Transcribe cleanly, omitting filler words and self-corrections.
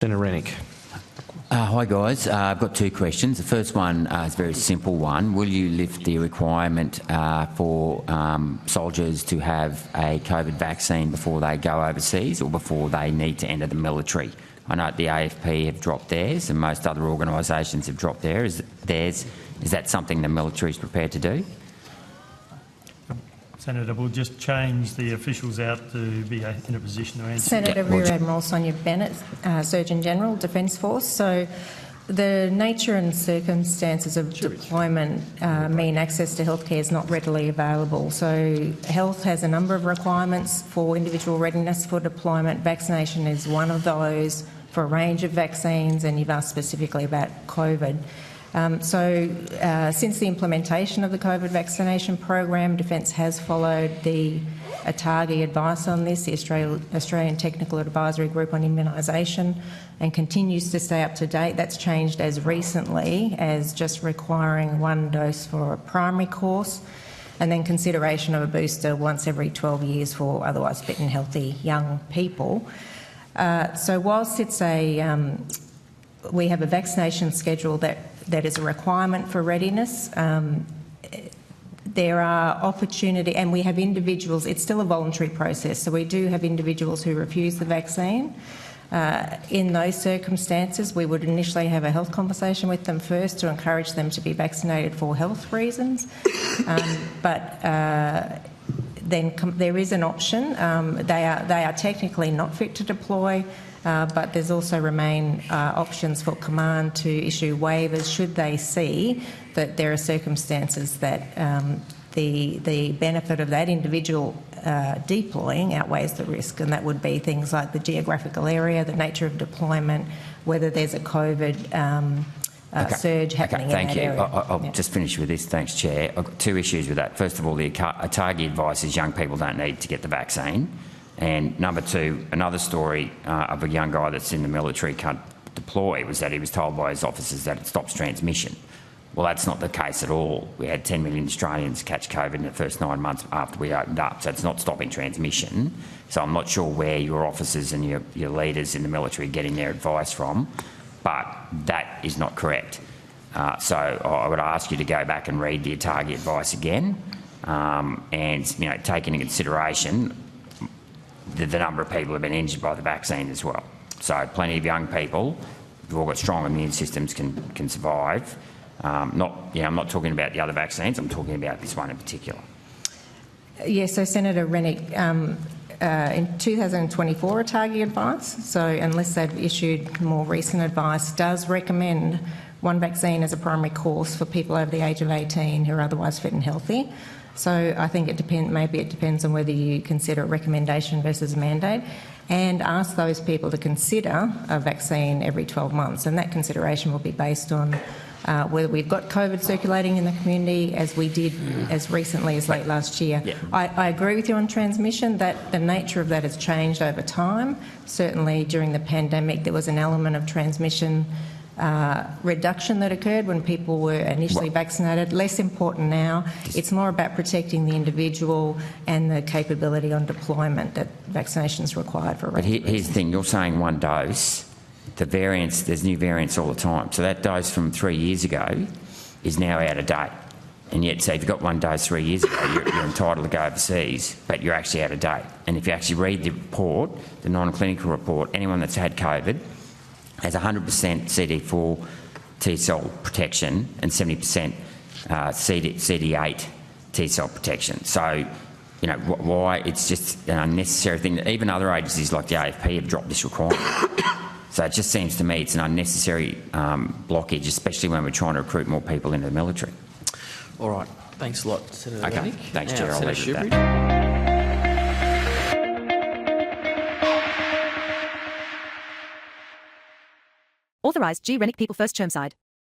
Senator Rennick. Hi guys, I've got two questions. The first one is a very simple one. Will you lift the requirement for soldiers to have a COVID vaccine before they go overseas or before they need to enter the military? I know the AFP have dropped theirs and most other organisations have dropped theirs. Is that something the military is prepared to do? Senator, we'll just change the officials out to be in a position to answer. Senator Rear Admiral Sonia Bennett, Surgeon General, Defence Force. So the nature and circumstances of deployment mean access to healthcare is not readily available. So health has a number of requirements for individual readiness for deployment. Vaccination is one of those for a range of vaccines, and you've asked specifically about COVID. Since the implementation of the COVID vaccination program, Defence has followed the ATAGI advice on this, the Australian Technical Advisory Group on Immunisation, and continues to stay up to date. That's changed as recently as just requiring one dose for a primary course and then consideration of a booster once every 12 years for otherwise fit and healthy young people. Whilst it's we have a vaccination schedule that is a requirement for readiness, there are opportunity, and we have individuals, it's still a voluntary process, so we do have individuals who refuse the vaccine. In those circumstances, we would initially have a health conversation with them first to encourage them to be vaccinated for health reasons. Then there is an option. They are technically not fit to deploy, but there's also remain options for Command to issue waivers should they see that there are circumstances that the benefit of that individual deploying outweighs the risk, and that would be things like the geographical area, the nature of deployment, whether there's a COVID surge happening in that area. I'll just finish with this. Thanks, Chair. I've got two issues with that. First of all, the ATAGI advice is young people don't need to get the vaccine. And number two, another story of a young guy that's in the military can't deploy was that he was told by his officers that it stops transmission. Well, that's not the case at all. We had 10 million Australians catch COVID in the first 9 months after we opened up, so it's not stopping transmission. So I'm not sure where your officers and your leaders in the military are getting their advice from, but that is not correct. So I would ask you to go back and read the ATAGI advice again and take into consideration the number of people who have been injured by the vaccine as well. So plenty of young people who've all got strong immune systems can survive. I'm not talking about the other vaccines, I'm talking about this one in particular. Yes, so Senator Rennick, in 2024 ATAGI advice, so unless they've issued more recent advice, does recommend one vaccine as a primary course for people over the age of 18 who are otherwise fit and healthy. So I think it depends on whether you consider a recommendation versus a mandate, and ask those people to consider a vaccine every 12 months. And that consideration will be based on whether we've got COVID circulating in the community, as we did as recently as late last year. Yeah. I agree with you on transmission, that the nature of that has changed over time. Certainly during the pandemic there was an element of transmission reduction that occurred when people were initially vaccinated. Less important now. It's more about protecting the individual and the capability on deployment that vaccination is required for. But here's the thing, you're saying one dose. The variants, there's new variants all the time. So that dose from 3 years ago is now out of date. And yet, say if you got one dose 3 years ago, you're entitled to go overseas, but you're actually out of date. And if you actually read the report, the non-clinical report, anyone that's had COVID has 100% CD4 T cell protection and 70% CD8 T cell protection. So, why it's just an unnecessary thing. Even other agencies like the AFP have dropped this requirement. So it just seems to me it's an unnecessary blockage, especially when we're trying to recruit more people into the military. All right. Thanks a lot, Senator Rennick. Thanks, Chair. I'll leave it at that. Authorised G. Rennick People First Chermside.